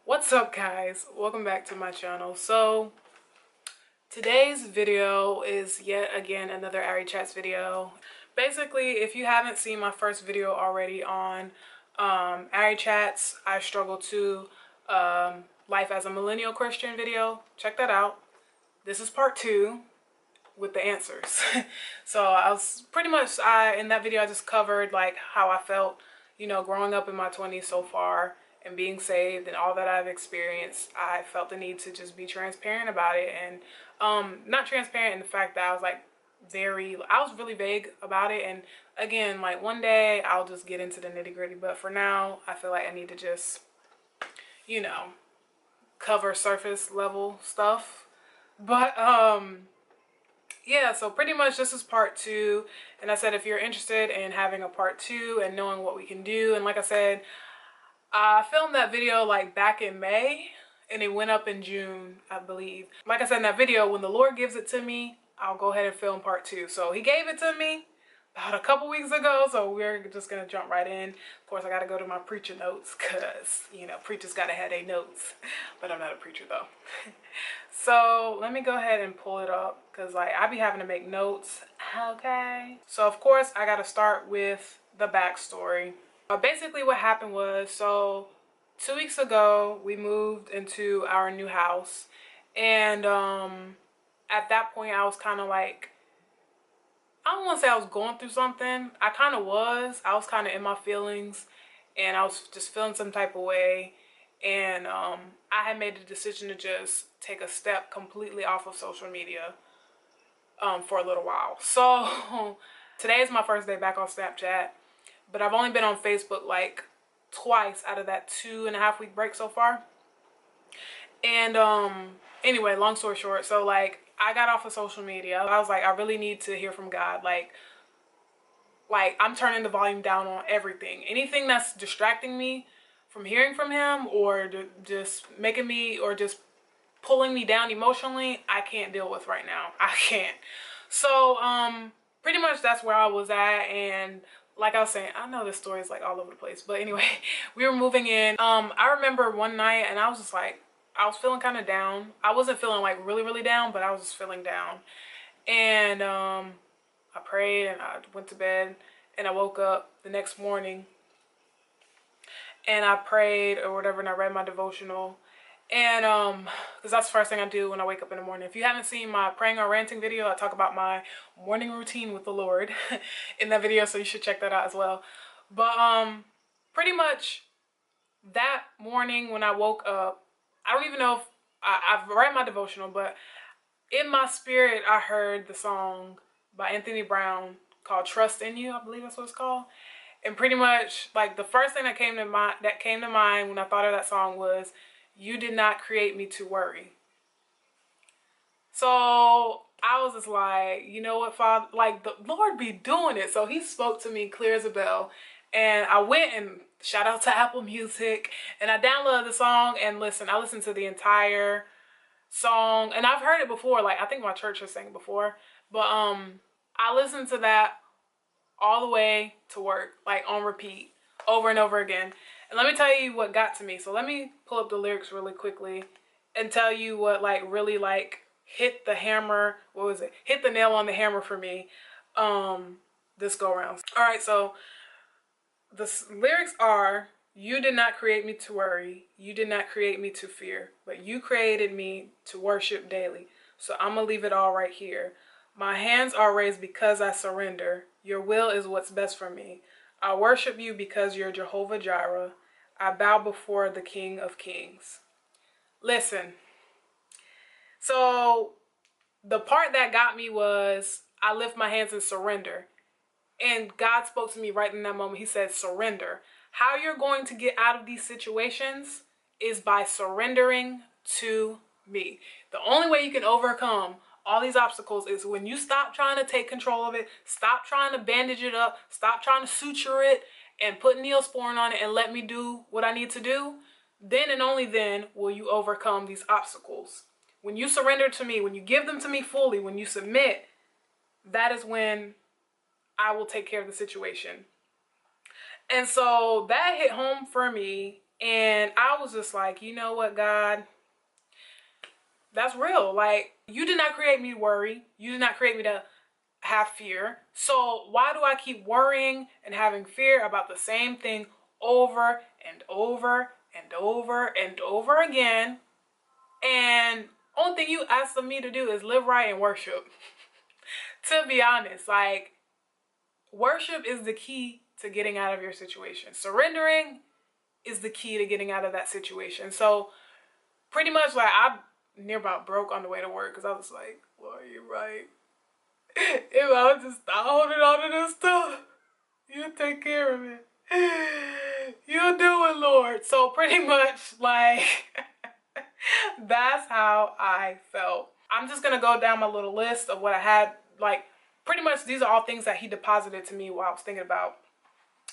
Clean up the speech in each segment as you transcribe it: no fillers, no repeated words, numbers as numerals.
What's up, guys? Welcome back to my channel. So today's video is yet again another Arichats video. Basically, if you haven't seen my first video already on Arichats, I struggle to life as a millennial Christian video, check that out. This is part 2 with the answers. So I was pretty much, in that video I just covered like how I felt, you know, growing up in my 20s so far and being saved and all that I've experienced. I felt the need to just be transparent about it, and not transparent in the fact that I was like I was really vague about it, and again, like one day I'll just get into the nitty-gritty, but for now I feel like I need to just, you know, cover surface level stuff. But yeah, so pretty much this is part 2, and I said if you're interested in having a part 2 and knowing what we can do, and like I said, I filmed that video like back in May and it went up in June, I believe. Like I said in that video, when the Lord gives it to me, I'll go ahead and film part 2. So he gave it to me about a couple weeks ago, so we're just gonna jump right in. Of course, I gotta go to my preacher notes because, you know, preachers gotta have their notes, but I'm not a preacher though. So let me go ahead and pull it up because like I be having to make notes, okay? So of course I gotta start with the backstory. Basically what happened was, so 2 weeks ago we moved into our new house, and at that point I was kind of like, I don't want to say I was going through something. I kind of was. I was kind of in my feelings, and I was just feeling some type of way, and I had made the decision to just take a step completely off of social media for a little while. So today is my first day back on Snapchat, but I've only been on Facebook like twice out of that 2.5 week break so far. And anyway, long story short, so like I got off of social media. I was like, I really need to hear from God. Like I'm turning the volume down on everything. Anything that's distracting me from hearing from him, or just making me, or just pulling me down emotionally, I can't deal with right now. I can't. So pretty much that's where I was at. And like I was saying, I know this story is like all over the place, but anyway, we were moving in. I remember one night and I was just like, I was feeling kind of down. I wasn't feeling like really down, but I was just feeling down. And I prayed and I went to bed, and I woke up the next morning and I prayed or whatever, and I read my devotional. And because that's the first thing I do when I wake up in the morning. If you haven't seen my praying or ranting video, I talk about my morning routine with the Lord in that video, so you should check that out as well. But pretty much that morning when I woke up, I don't even know if I've read my devotional, but in my spirit I heard the song by Anthony Brown called Trust in You, I believe that's what it's called. And pretty much like the first thing that came to mind when I thought of that song was, "You did not create me to worry." So I was just like, you know what, Father, like the Lord be doing it. So he spoke to me clear as a bell, and I went and shout out to Apple Music, and I downloaded the song and I listened to the entire song, and I've heard it before. Like I think my church has sang it before, but I listened to that all the way to work, like on repeat, over and over again. And let me tell you what got to me. So let me pull up the lyrics really quickly and tell you what like really like hit the hammer. What was it? Hit the nail on the hammer for me this go around. All right, so the lyrics are, "You did not create me to worry. You did not create me to fear, but you created me to worship daily. So I'm gonna leave it all right here. My hands are raised because I surrender. Your will is what's best for me. I worship you because you're Jehovah Jireh. I bow before the King of Kings." Listen, so the part that got me was, I lift my hands and surrender. And God spoke to me right in that moment. He said, surrender. How you're going to get out of these situations is by surrendering to me. The only way you can overcome all these obstacles is when you stop trying to take control of it, stop trying to bandage it up, stop trying to suture it and put Neosporin on it and let me do what I need to do. Then and only then will you overcome these obstacles. When you surrender to me, when you give them to me fully, when you submit, that is when I will take care of the situation. And so that hit home for me, And I was just like, you know what, God, that's real. Like, you did not create me to worry. You did not create me to have fear. So why do I keep worrying and having fear about the same thing over and over and over and over again? And only thing you ask of me to do is live right and worship. To be honest, like, worship is the key to getting out of your situation. Surrendering is the key to getting out of that situation. So pretty much, like, I near about broke on the way to work because I was like, Lord, you're right. If I would just stop holding on to this stuff, you'll take care of it. You'll do it, Lord. So pretty much, like, that's how I felt. I'm just gonna go down my little list of what I had. Like, pretty much these are all things that he deposited to me while I was thinking about,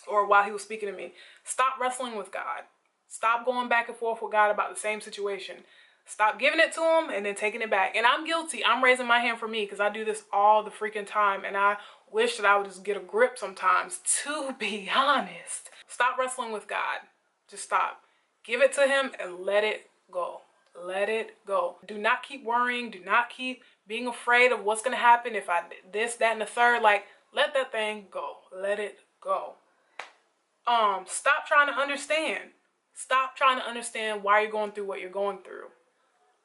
or while he was speaking to me. Stop wrestling with God. Stop going back and forth with God about the same situation. Stop giving it to him and then taking it back. And I'm guilty. I'm raising my hand for me because I do this all the freaking time. And I wish that I would just get a grip sometimes, to be honest. Stop wrestling with God. Just stop. Give it to him and let it go. Let it go. Do not keep worrying. Do not keep being afraid of what's going to happen if I did this, that, and the third. Like, let that thing go. Let it go. Stop trying to understand. Stop trying to understand why you're going through what you're going through.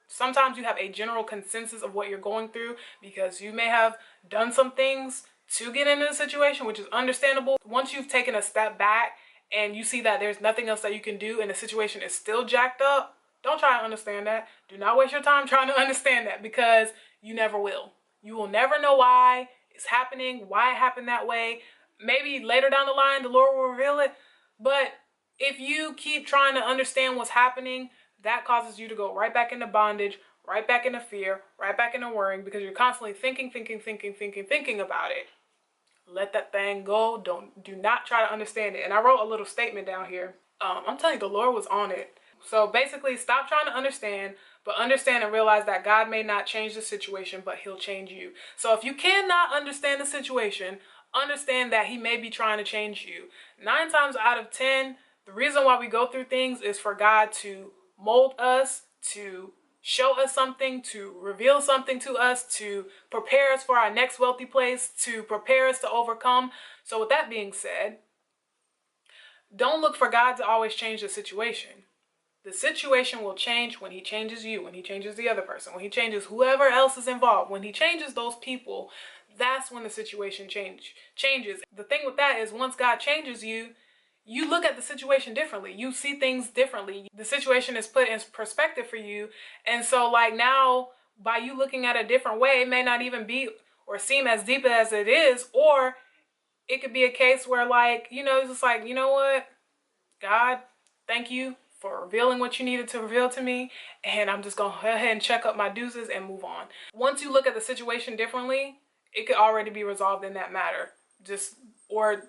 Sometimes you have a general consensus of what you're going through because you may have done some things to get into the situation, which is understandable. Once you've taken a step back and you see that there's nothing else that you can do and the situation is still jacked up, don't try to understand that. Do not waste your time trying to understand that, because you never will. You will never know why it's happening, why it happened that way. Maybe later down the line, the Lord will reveal it. But if you keep trying to understand what's happening, that causes you to go right back into bondage, right back into fear, right back into worrying, because you're constantly thinking about it. Let that thing go. Do not try to understand it. And I wrote a little statement down here. I'm telling you, the Lord was on it. So basically, stop trying to understand, but understand and realize that God may not change the situation, but he'll change you. So if you cannot understand the situation, understand that he may be trying to change you. 9 times out of 10, the reason why we go through things is for God to mold us, to show us something, to reveal something to us, to prepare us for our next wealthy place, to prepare us to overcome. So with that being said, don't look for God to always change the situation. The situation will change when he changes you, when he changes the other person, when he changes whoever else is involved. When he changes those people, that's when the situation changes. The thing with that is, once God changes you, you look at the situation differently. You see things differently. The situation is put in perspective for you. And so, like, now, by you looking at it a different way, it may not even be or seem as deep as it is. Or it could be a case where, like, you know, it's just like, you know what, God, thank you for revealing what you needed to reveal to me. And I'm just going to go ahead and check up my deuces and move on. Once you look at the situation differently, it could already be resolved in that matter. Or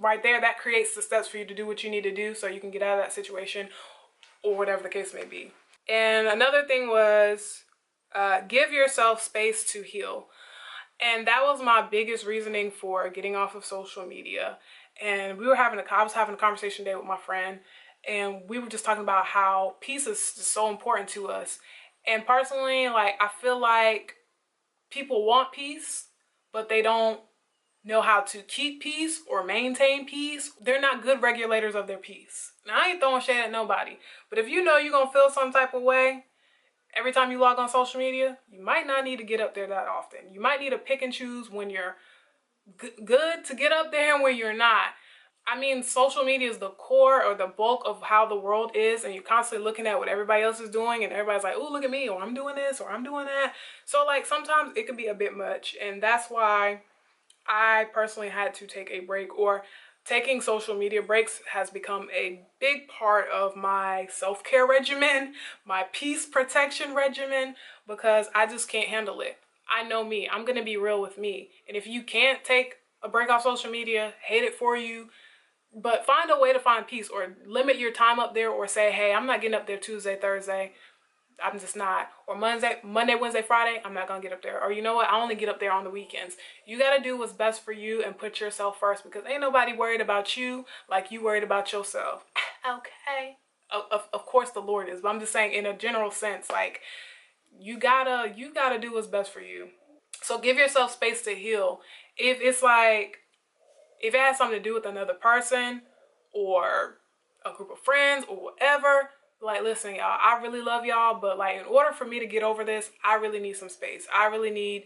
right there, that creates the steps for you to do what you need to do so you can get out of that situation, or whatever the case may be. And another thing was, give yourself space to heal. And that was my biggest reasoning for getting off of social media. And I was having a conversation today with my friend, and we were just talking about how peace is so important to us. And personally, like, I feel like people want peace, but they don't know how to keep peace or maintain peace. They're not good regulators of their peace. Now, I ain't throwing shade at nobody, but if you know you're gonna feel some type of way every time you log on social media, you might not need to get up there that often. You might need to pick and choose when you're good to get up there and when you're not. I mean, social media is the core or the bulk of how the world is, and you're constantly looking at what everybody else is doing, and everybody's like, oh, look at me, or I'm doing this, or I'm doing that. So, like, sometimes it can be a bit much, and that's why I personally had to take a break, or taking social media breaks has become a big part of my self-care regimen, my peace protection regimen, because I just can't handle it. I know me. I'm going to be real with me. And if you can't take a break off social media, hate it for you, but find a way to find peace, or limit your time up there, or say, hey, I'm not getting up there Tuesday, Thursday. I'm just not. Or Monday, Wednesday, Friday, I'm not going to get up there. Or you know what? I only get up there on the weekends. You got to do what's best for you and put yourself first, because ain't nobody worried about you like you worried about yourself. Okay. Of course the Lord is, but I'm just saying in a general sense, like you gotta do what's best for you. So give yourself space to heal. If it's like, if it has something to do with another person or a group of friends or whatever, like, listen, y'all, I really love y'all, but like, in order for me to get over this, I really need some space. I really need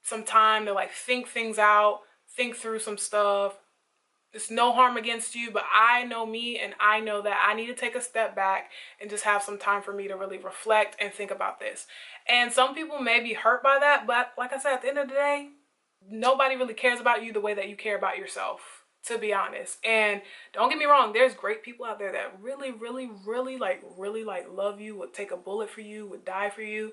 some time to like think things out, think through some stuff. It's no harm against you, but I know me, and I know that I need to take a step back and just have some time for me to really reflect and think about this. And some people may be hurt by that, but like I said, at the end of the day, nobody really cares about you the way that you care about yourself, to be honest. And don't get me wrong, there's great people out there that really like love you, would take a bullet for you, would die for you,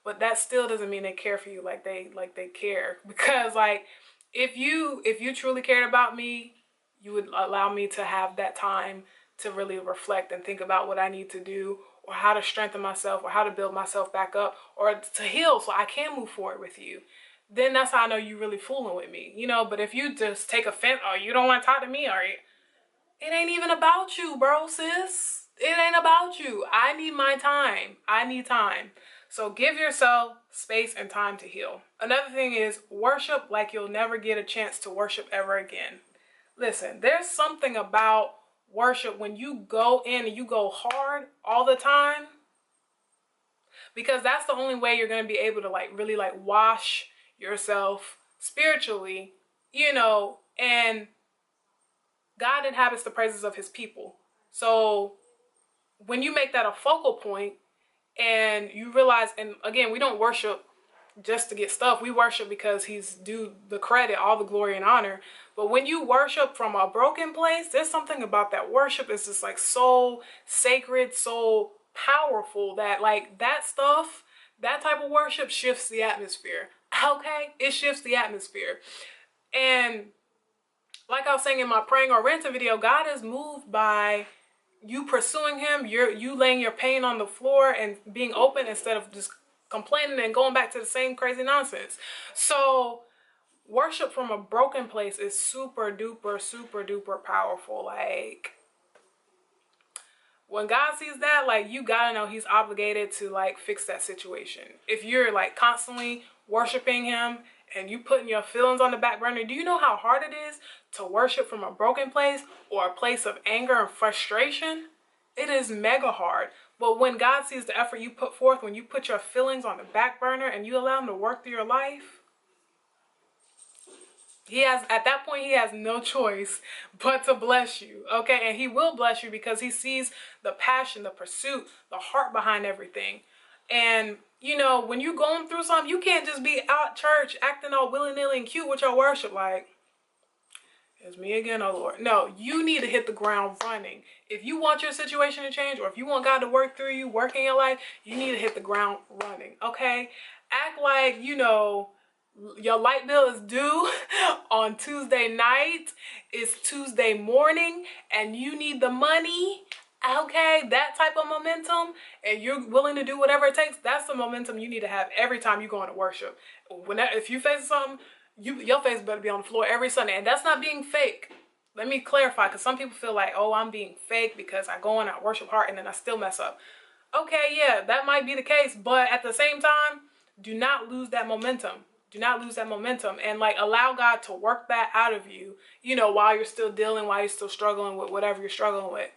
but that still doesn't mean they care for you like they care. Because like, if you truly cared about me, you would allow me to have that time to really reflect and think about what I need to do, or how to strengthen myself, or how to build myself back up, or to heal so I can move forward with you. Then that's how I know you really fooling with me, you know. But if you just take offense, or you don't want to talk to me, or it ain't even about you, bro, sis. It ain't about you. I need my time. I need time. So give yourself space and time to heal. Another thing is worship like you'll never get a chance to worship ever again. Listen, there's something about worship when you go in and you go hard all the time, because that's the only way you're going to be able to like really like wash yourself spiritually, you know. And God inhabits the praises of his people. So when you make that a focal point and you realize, and again, we don't worship just to get stuff. We worship because he's due the credit, all the glory and honor. But when you worship from a broken place, there's something about that worship. It's just like so sacred, so powerful, that like that stuff, that type of worship shifts the atmosphere. Okay, it shifts the atmosphere. And like I was saying in my praying or ranting video, God is moved by you pursuing him, you laying your pain on the floor and being open instead of just complaining and going back to the same crazy nonsense. So worship from a broken place is super duper powerful. Like, when God sees that, like, you gotta know he's obligated to like fix that situation. If you're like constantly worshiping him and you putting your feelings on the back burner, do you know how hard it is to worship from a broken place or a place of anger and frustration? It is mega hard. But when God sees the effort you put forth, when you put your feelings on the back burner and you allow him to work through your life, at that point, he has no choice but to bless you, okay? And he will bless you because he sees the passion, the pursuit, the heart behind everything. And, you know, when you're going through something, you can't just be out church acting all willy-nilly and cute with your worship like, it's me again, oh Lord. No, you need to hit the ground running. If you want your situation to change, or if you want God to work through you, work in your life, you need to hit the ground running, okay? Act like, you know, your light bill is due on Tuesday night. It's Tuesday morning and you need the money, okay? That type of momentum, and you're willing to do whatever it takes. That's the momentum you need to have every time you go into worship. If you face something, your face better be on the floor every Sunday. And that's not being fake. Let me clarify, because some people feel like, oh, I'm being fake because I go in, I worship hard, and then I still mess up. Okay, yeah, that might be the case, but at the same time, do not lose that momentum. Do not lose that momentum, and like allow God to work that out of you, you know, while you're still struggling with whatever you're struggling with.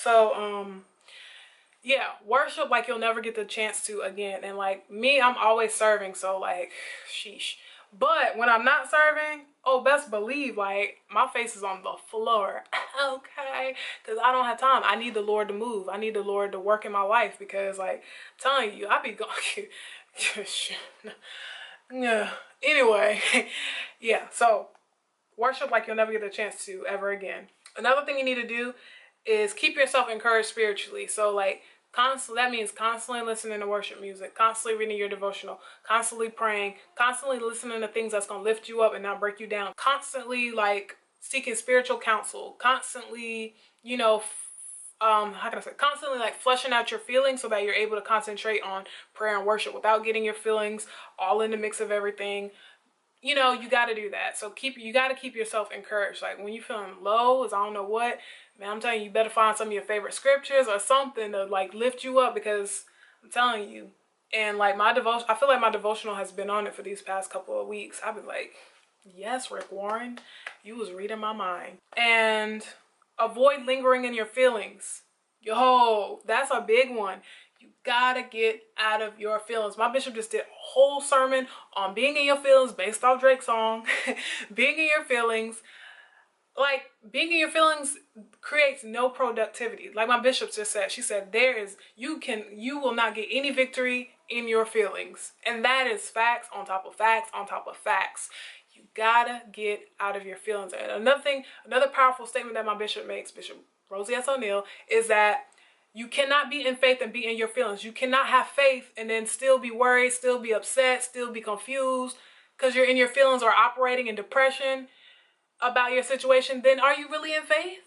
So, yeah, worship like you'll never get the chance to again. And like me, I'm always serving, so like, sheesh. But when I'm not serving, oh, best believe, like, my face is on the floor, okay? Because I don't have time. I need the Lord to move. I need the Lord to work in my life, because, like, I'm telling you, I be going, yeah. Anyway, yeah, so worship like you'll never get a chance to ever again. Another thing you need to do is keep yourself encouraged spiritually. So, like, that means constantly listening to worship music, constantly reading your devotional, constantly praying, constantly listening to things that's going to lift you up and not break you down, constantly like seeking spiritual counsel, constantly, you know, how can I say, constantly like fleshing out your feelings so that you're able to concentrate on prayer and worship without getting your feelings all in the mix of everything. You know, you got to do that. So you got to keep yourself encouraged. Like when you're feeling low as I don't know what, man, I'm telling you, you better find some of your favorite scriptures or something to like lift you up, because I'm telling you. And like my devotion, I feel like my devotional has been on it for these past couple of weeks. I've been like, yes, Rick Warren, you was reading my mind. And avoid lingering in your feelings. Yo, that's a big one. You gotta get out of your feelings. My bishop just did a whole sermon on being in your feelings based off Drake's song. Being in your feelings. Like, being in your feelings creates no productivity. Like my bishop just said, she said, you will not get any victory in your feelings. And that is facts on top of facts on top of facts. You gotta get out of your feelings. And another powerful statement that my bishop makes, Bishop Rosie S. O'Neill, is that you cannot be in faith and be in your feelings. You cannot have faith and then still be worried, still be upset, still be confused because you're in your feelings or operating in depression about your situation. Then are you really in faith?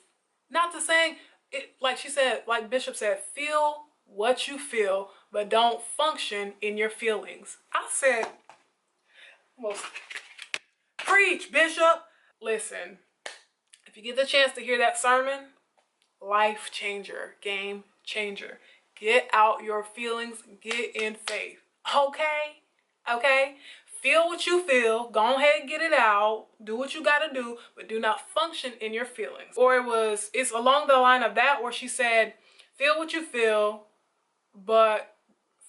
Not to saying it, like she said, like Bishop said, feel what you feel, but don't function in your feelings. I said, well, preach, Bishop. Listen, if you get the chance to hear that sermon, life changer, game changer. Get out your feelings, get in faith. Okay? Feel what you feel, go ahead and get it out, do what you gotta do, but do not function in your feelings. Or it's along the line of that where she said, feel what you feel, but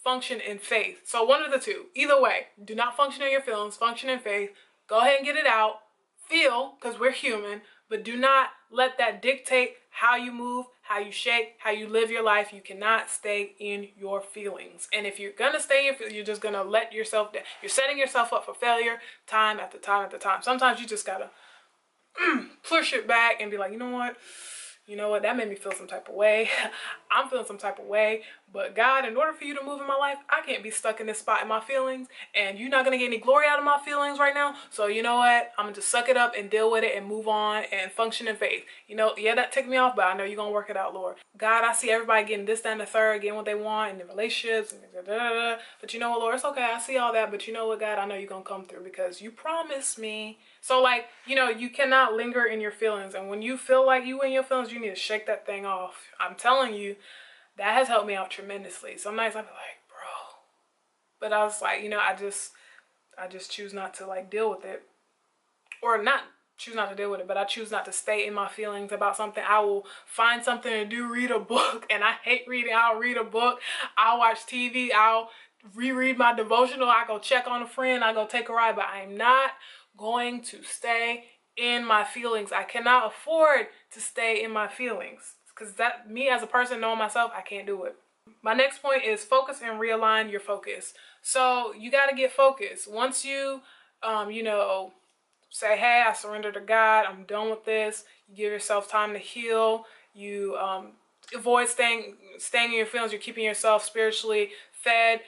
function in faith. So one of the two. Either way, do not function in your feelings, function in faith. Go ahead and get it out. Feel, because we're human, but do not let that dictate how you move, how you shake, how you live your life. You cannot stay in your feelings. And if you're gonna stay in your feelings, you're just gonna let yourself down. You're setting yourself up for failure time after time after time. Sometimes you just gotta push it back and be like, you know what, that made me feel some type of way. I'm feeling some type of way, but God, in order for you to move in my life, I can't be stuck in this spot in my feelings, and you're not gonna get any glory out of my feelings right now. So you know what, I'm gonna just suck it up and deal with it and move on and function in faith. You know, yeah, that ticked me off, but I know you're gonna work it out, Lord. God, I see everybody getting this, that, and the third, getting what they want in their relationships, and but you know what, Lord, it's okay, I see all that, but you know what, God, I know you're gonna come through because you promised me. So like, you know, you cannot linger in your feelings, and when you feel like you in your feelings, you need to shake that thing off. I'm telling you, that has helped me out tremendously. Some nights I'd be like, bro, but I was like, you know, I just choose not to like deal with it, or not choose not to deal with it, but I choose not to stay in my feelings about something. I will find something to do, read a book, and I hate reading. I'll read a book, I'll watch TV, I'll reread my devotional, I go check on a friend, I go take a ride, but I'm not going to stay in my feelings. I cannot afford to stay in my feelings, because that, me as a person knowing myself, I can't do it. My next point is focus and realign your focus. So you got to get focused. Once you you know, say, hey, I surrender to God, I'm done with this. You give yourself time to heal. You avoid staying in your feelings. You're keeping yourself spiritually fed,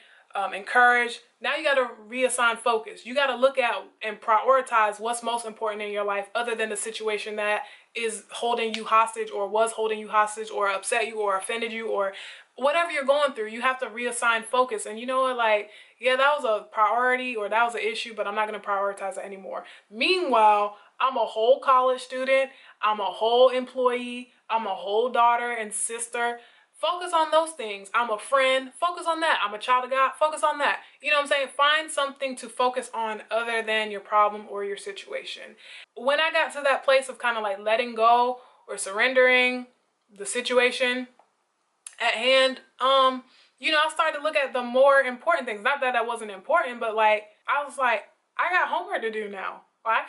encouraged. Now you got to reassign focus. You got to look at and prioritize what's most important in your life, other than the situation that is holding you hostage, or was holding you hostage, or upset you, or offended you, or whatever you're going through. You have to reassign focus. And you know what, like, yeah, that was a priority, or that was an issue, but I'm not going to prioritize it anymore. Meanwhile, I'm a whole college student, I'm a whole employee, I'm a whole daughter and sister. Focus on those things. I'm a friend, focus on that. I'm a child of God, focus on that. You know what I'm saying? Find something to focus on other than your problem or your situation. When I got to that place of kind of like letting go or surrendering the situation at hand, you know, I started to look at the more important things. Not that that wasn't important, but like, I was like, I got homework to do now. Like,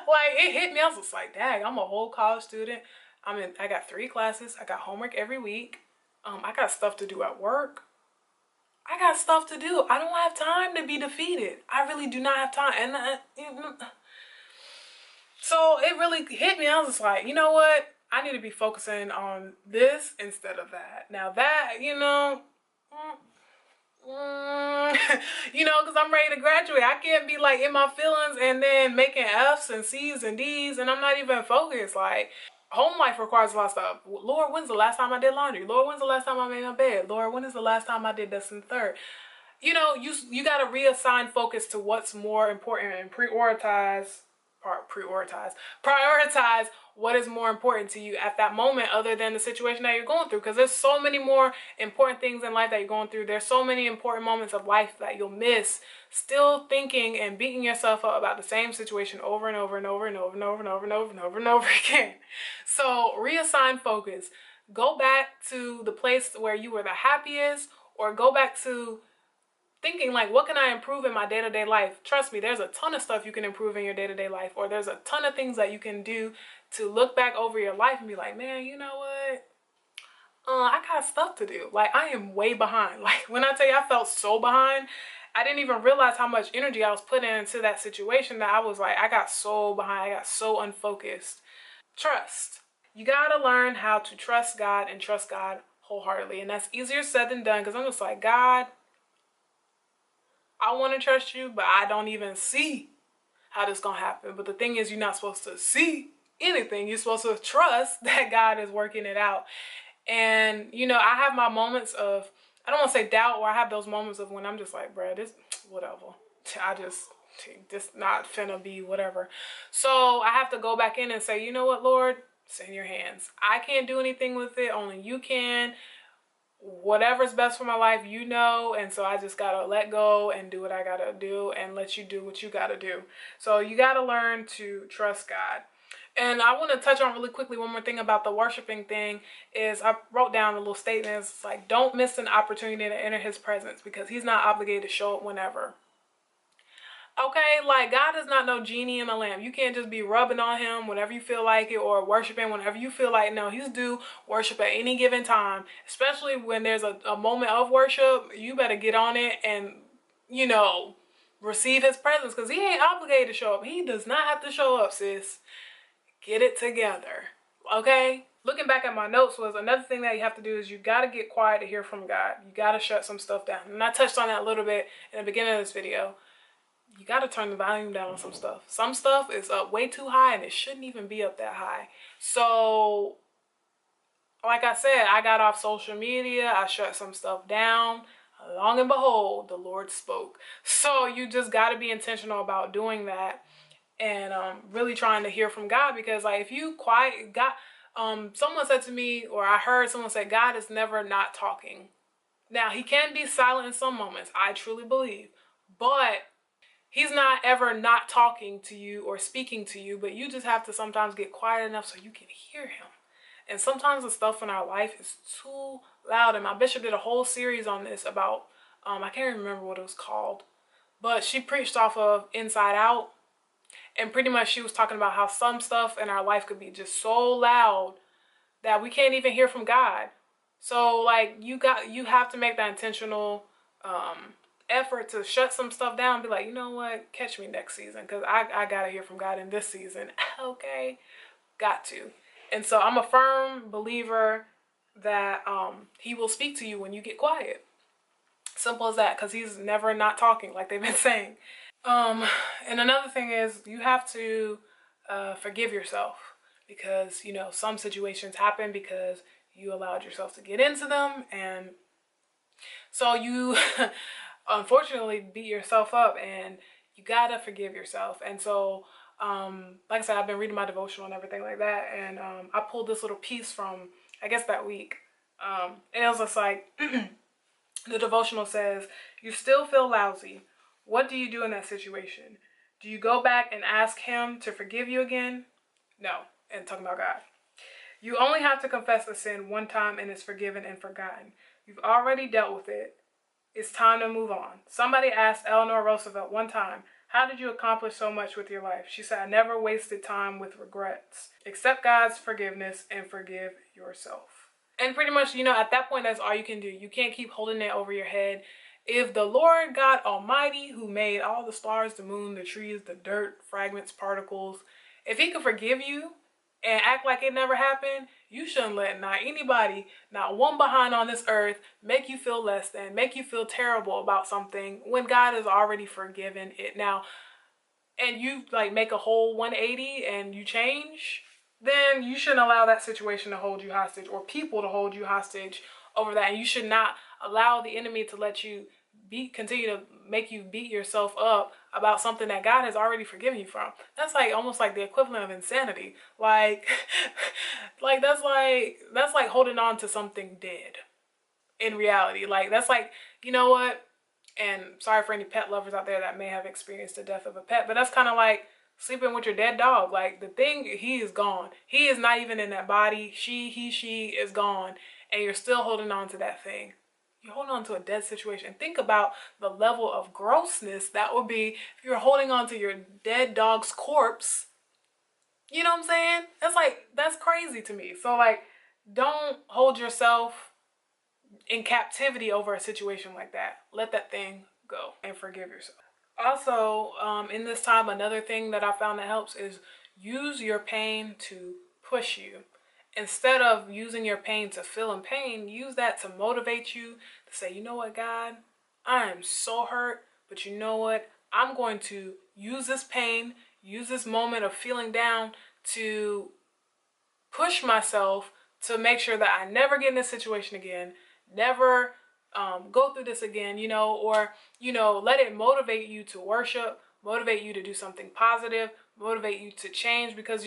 like it hit me. I was just like, dang, I'm a whole college student. I got 3 classes. I got homework every week. I got stuff to do at work. I got stuff to do. I don't have time to be defeated. I really do not have time. And so it really hit me. I was just like, you know what? I need to be focusing on this instead of that. Now that, you know, you know, because I'm ready to graduate. I can't be like in my feelings and then making F's and C's and D's, and I'm not even focused. Like, home life requires a lot of stuff. Lord, when's the last time I did laundry? Lord, when's the last time I made my bed? Lord, when is the last time I did this and third? You know, you got to reassign focus to what's more important and prioritize what is more important to you at that moment other than the situation that you're going through, because there's so many more important things in life that you're going through. There's so many important moments of life that you'll miss still thinking and beating yourself up about the same situation over and over and over and over and over and over and over and over and over again. So reassign focus. Go back to the place where you were the happiest, or go back to thinking like, what can I improve in my day-to-day life? Trust me, there's a ton of stuff you can improve in your day-to-day life, or there's a ton of things that you can do to look back over your life and be like, man, you know what? I got stuff to do. Like, I am way behind. Like, when I tell you I felt so behind, I didn't even realize how much energy I was putting into that situation that I was like, I got so behind. I got so unfocused. Trust. You gotta learn how to trust God and trust God wholeheartedly. And that's easier said than done, because I'm just like, God, I want to trust you, but I don't even see how this gonna happen. But the thing is, you're not supposed to see anything. You're supposed to trust that God is working it out. And, you know, I have my moments of, I don't want to say doubt, or I have those moments of when I'm just like, bruh, this, whatever. This not finna be whatever. So I have to go back in and say, you know what, Lord, it's in your hands. I can't do anything with it. Only you can. Whatever's best for my life, you know. And so I just gotta let go and do what I gotta do and let you do what you gotta do. So you gotta learn to trust God. And I want to touch on really quickly one more thing about the worshiping thing is I wrote down a little statement. It's like, don't miss an opportunity to enter his presence, because he's not obligated to show up whenever. Okay, like, God is not no genie in a lamp. You can't just be rubbing on him whenever you feel like it, or worshiping whenever you feel like. No, he's due worship at any given time, especially when there's a moment of worship. You better get on it and, you know, receive his presence, because he ain't obligated to show up. He does not have to show up, sis. Get it together, okay? Looking back at my notes was another thing that you have to do is you got to get quiet to hear from God. You got to shut some stuff down. And I touched on that a little bit in the beginning of this video. You got to turn the volume down on some stuff. Some stuff is up way too high and it shouldn't even be up that high. So, like I said, I got off social media. I shut some stuff down. Long and behold, the Lord spoke. So you just got to be intentional about doing that and really trying to hear from God, because like if you quiet, God, someone said to me, or I heard someone say, God is never not talking. Now, he can be silent in some moments, I truly believe, but he's not ever not talking to you or speaking to you, but you just have to sometimes get quiet enough so you can hear him. And sometimes the stuff in our life is too loud. And my bishop did a whole series on this about, I can't remember what it was called, but she preached off of Inside Out. And pretty much she was talking about how some stuff in our life could be just so loud that we can't even hear from God. So like you have to make that intentional effort to shut some stuff down and be like, you know what, catch me next season, because I gotta hear from God in this season. Okay, got to. And so I'm a firm believer that he will speak to you when you get quiet. Simple as that, because he's never not talking, like they've been saying. And another thing is you have to forgive yourself, because you know some situations happen because you allowed yourself to get into them, and so you unfortunately beat yourself up, and you gotta forgive yourself. And so like I said, I've been reading my devotional and everything like that, and I pulled this little piece from, I guess, that week, and it was just like the devotional says, you still feel lousy. What do you do in that situation? Do you go back and ask him to forgive you again? No. And talking about God. You only have to confess a sin one time and it's forgiven and forgotten. You've already dealt with it. It's time to move on. Somebody asked Eleanor Roosevelt one time, how did you accomplish so much with your life? She said, I never wasted time with regrets. Accept God's forgiveness and forgive yourself. And pretty much, you know, at that point, that's all you can do. You can't keep holding it over your head. If the Lord God Almighty, who made all the stars, the moon, the trees, the dirt, fragments, particles, if he could forgive you and act like it never happened, you shouldn't let not anybody, not one behind on this earth, make you feel less than, make you feel terrible about something when God has already forgiven it. Now, and you like make a whole 180 and you change, then you shouldn't allow that situation to hold you hostage, or people to hold you hostage over that. And you should not allow the enemy to let you continue to make you beat yourself up about something that God has already forgiven you from. That's like almost like the equivalent of insanity. Like, like that's like holding on to something dead in reality. Like that's like, you know what? And sorry for any pet lovers out there that may have experienced the death of a pet, but that's kind of like sleeping with your dead dog. Like the thing, he is gone. He is not even in that body. She is gone. And you're still holding on to that thing. You're holding on to a dead situation. Think about the level of grossness that would be if you're holding on to your dead dog's corpse. You know what I'm saying? That's crazy to me. So like, don't hold yourself in captivity over a situation like that. Let that thing go and forgive yourself. Also, in this time, another thing that I found that helps is use your pain to push you. Instead of using your pain to feel in pain, use that to motivate you to say, you know what, God, I am so hurt, but you know what? I'm going to use this pain, use this moment of feeling down to push myself to make sure that I never get in this situation again, never go through this again, you know, or, you know, let it motivate you to worship, motivate you to do something positive, motivate you to change, because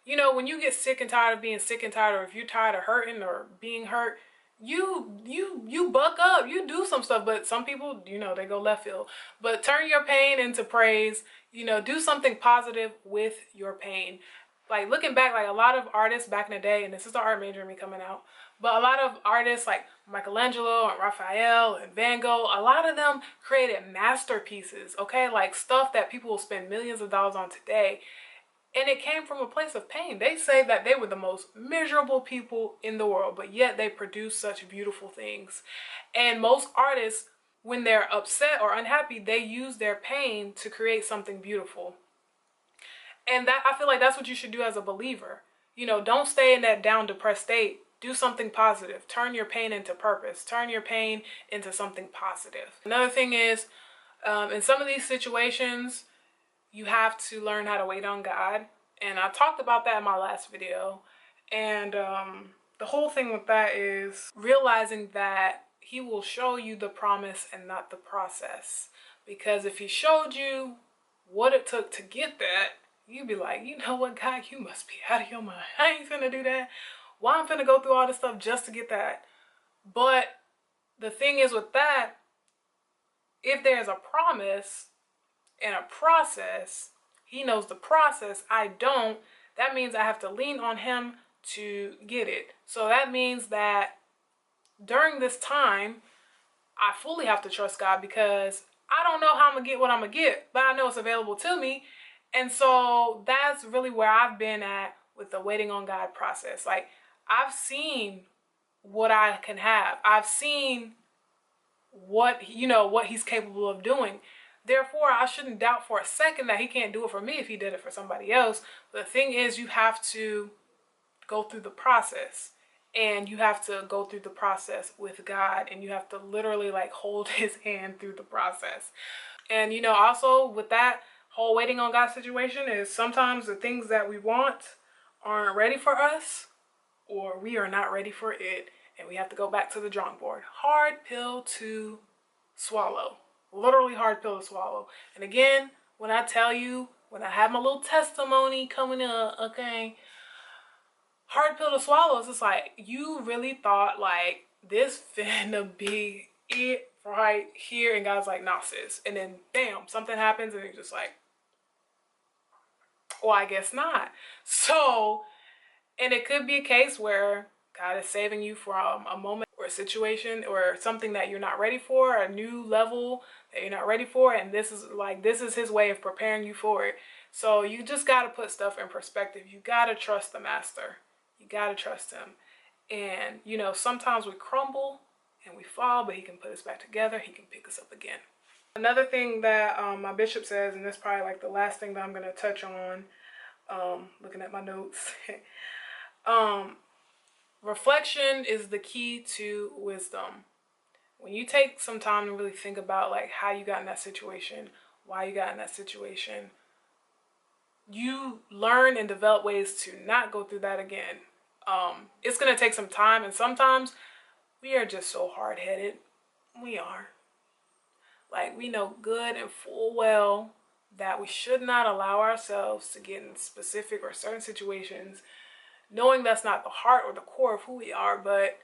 you know, when you get sick and tired of being sick and tired, or if you're tired of hurting or being hurt, you buck up, you do some stuff. But some people, you know, they go left field. But turn your pain into praise, you know, do something positive with your pain. Like looking back, like a lot of artists back in the day, and this is the art major in me coming out, but a lot of artists like Michelangelo and Raphael and Van Gogh, a lot of them created masterpieces, okay? Like stuff that people will spend millions of dollars on today. And it came from a place of pain. They say that they were the most miserable people in the world, but yet they produced such beautiful things. And most artists, when they're upset or unhappy, they use their pain to create something beautiful. And that, I feel like that's what you should do as a believer. You know, don't stay in that down, depressed state. Do something positive. Turn your pain into purpose. Turn your pain into something positive. Another thing is, in some of these situations, you have to learn how to wait on God. And I talked about that in my last video. And the whole thing with that is realizing that He will show you the promise and not the process. Because if He showed you what it took to get that, you'd be like, you know what, God, you must be out of your mind. I ain't finna do that. Why I'm finna go through all this stuff just to get that? But the thing is with that, if there's a promise and a process, He knows the process, I don't. That means I have to lean on Him to get it. So that means that during this time, I fully have to trust God, because I don't know how I'm gonna get what I'm gonna get, but I know it's available to me. And so that's really where I've been at with the waiting on God process. Like, I've seen what I can have. I've seen what, you know, what He's capable of doing. Therefore, I shouldn't doubt for a second that He can't do it for me if He did it for somebody else. But the thing is, you have to go through the process. And you have to go through the process with God. And you have to literally like hold His hand through the process. And, you know, also with that whole waiting on God situation is sometimes the things that we want aren't ready for us, or we are not ready for it, and we have to go back to the drawing board. Hard pill to swallow. Literally hard pill to swallow. And again, when I tell you, when I have my little testimony coming up, okay, hard pill to swallow is just like, you really thought like this finna be it right here, and God's like, nah sis, and then bam, something happens and you're just like, well, I guess not. So, and it could be a case where God is saving you from a moment or a situation or something that you're not ready for, a new level that you're not ready for, and this is His way of preparing you for it. So you just got to put stuff in perspective. You got to trust the Master. You got to trust Him. And, you know, sometimes we crumble and we fall, but He can put us back together. He can pick us up again. Another thing that my bishop says, and this is probably like the last thing that I'm going to touch on, looking at my notes, reflection is the key to wisdom. When you take some time to really think about like how you got in that situation, why you got in that situation, you learn and develop ways to not go through that again. It's going to take some time, and sometimes we are just so hard-headed. We are. Like, we know good and full well that we should not allow ourselves to get in specific or certain situations, knowing that's not the heart or the core of who we are, but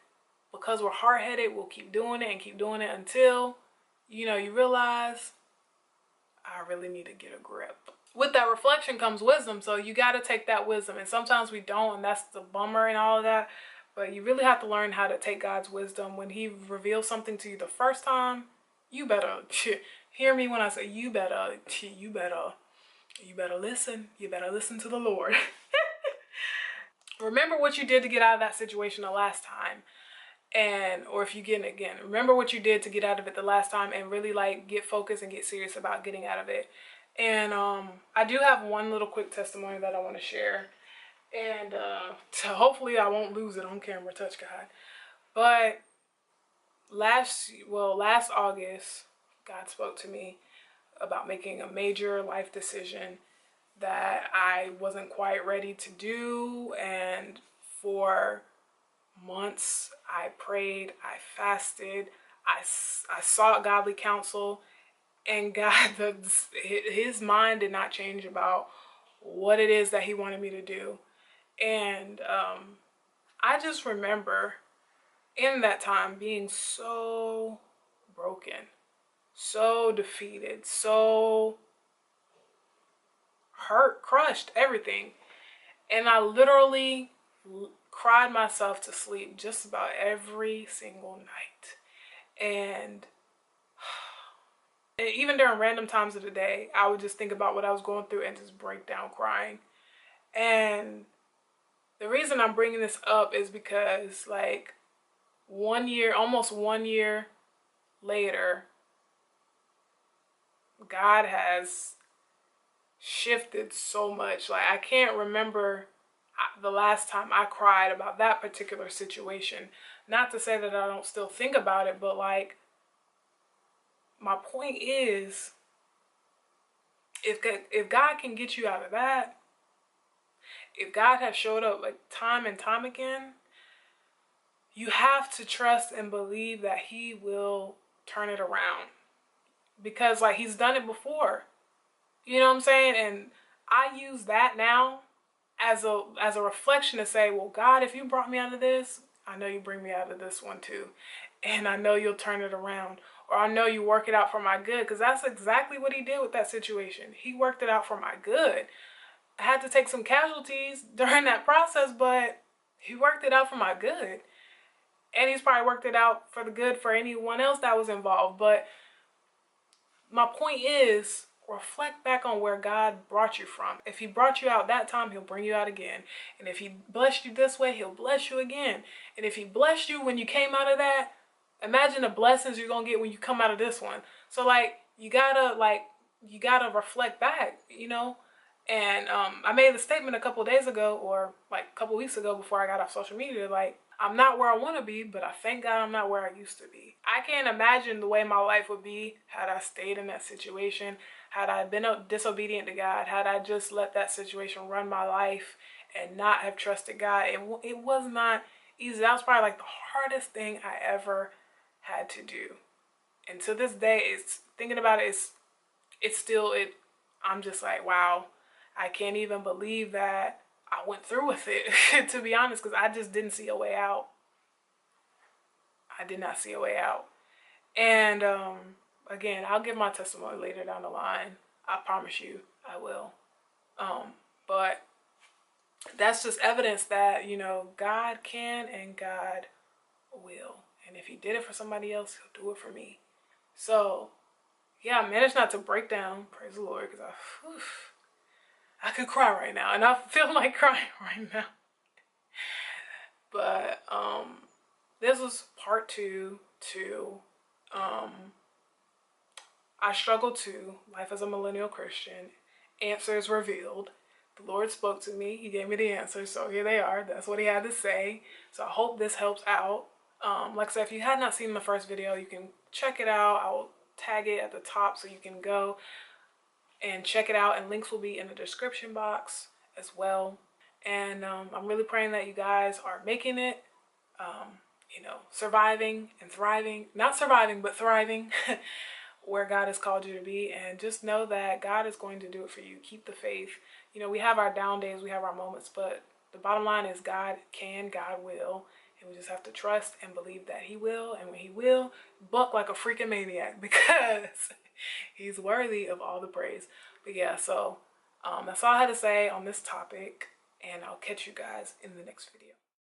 because we're hard-headed, we'll keep doing it and keep doing it until, you realize, I really need to get a grip. With that reflection comes wisdom, so you got to take that wisdom, and sometimes we don't, and that's the bummer and all of that, but you really have to learn how to take God's wisdom. When he reveals something to you the first time, you better hear me when I say you better listen. You better listen to the Lord. Remember what you did to get out of that situation the last time. Or if you get it again, remember what you did to get out of it the last time, and really like get focused and get serious about getting out of it. And I do have one little quick testimony that I want to share. And so hopefully I won't lose it on camera, touch God. But last August, God spoke to me about making a major life decision that I wasn't quite ready to do. And for months I prayed, I fasted, I sought godly counsel, and God, his mind did not change about what it is that he wanted me to do. And I just remember in that time being so broken, so defeated, so hurt, crushed, everything. And I literally cried myself to sleep just about every single night. And even during random times of the day, I would just think about what I was going through and just break down crying. And the reason I'm bringing this up is because like almost 1 year later, God has shifted so much. Like I can't remember the last time I cried about that particular situation. Not to say that I don't still think about it, but like my point is, if God can get you out of that, if God has showed up like time and time again, you have to trust and believe that he will turn it around, because like he's done it before. You know what I'm saying? And I use that now as a reflection to say, well, God, if you brought me out of this, I know you bring me out of this one too. And I know you'll turn it around. Or I know you work it out for my good, because that's exactly what he did with that situation. He worked it out for my good. I had to take some casualties during that process, but he worked it out for my good. And he's probably worked it out for the good for anyone else that was involved. But my point is, reflect back on where God brought you from. If he brought you out that time, he'll bring you out again. And if he blessed you this way, he'll bless you again. And if he blessed you when you came out of that, imagine the blessings you're gonna get when you come out of this one. So like you gotta reflect back, And I made the statement a couple of days ago, or like a couple of weeks ago before I got off social media, like I'm not where I want to be, but I thank God I'm not where I used to be. I can't imagine the way my life would be had I stayed in that situation, had I been disobedient to God, had I just let that situation run my life and not have trusted God. It was not easy. That was probably like the hardest thing I ever had to do. And to this day, it's thinking about it, I'm just like, wow, I can't even believe that I went through with it, to be honest, because I just didn't see a way out. I did not see a way out. And again, I'll give my testimony later down the line. I promise you I will. But that's just evidence that, God can and God will. And if he did it for somebody else, he'll do it for me. So, yeah, I managed not to break down, praise the Lord, because I could cry right now, and I feel like crying right now. But this was part 2 to I struggle too, life as a millennial Christian, answers revealed. The Lord spoke to me, he gave me the answers, so here they are. That's what he had to say. So I hope this helps out. Like I said, if you had not seen the first video, you can check it out. I will tag it at the top so you can go and check it out, and links will be in the description box as well. And I'm really praying that you guys are making it, surviving and thriving. Not surviving, but thriving. where God has called you to be, and just know that God is going to do it for you. Keep the faith. You know, we have our down days, we have our moments, but the bottom line is God can, God will, and we just have to trust and believe that he will. And when he will, buck like a freaking maniac, because he's worthy of all the praise. But yeah, so that's all I had to say on this topic, and I'll catch you guys in the next video.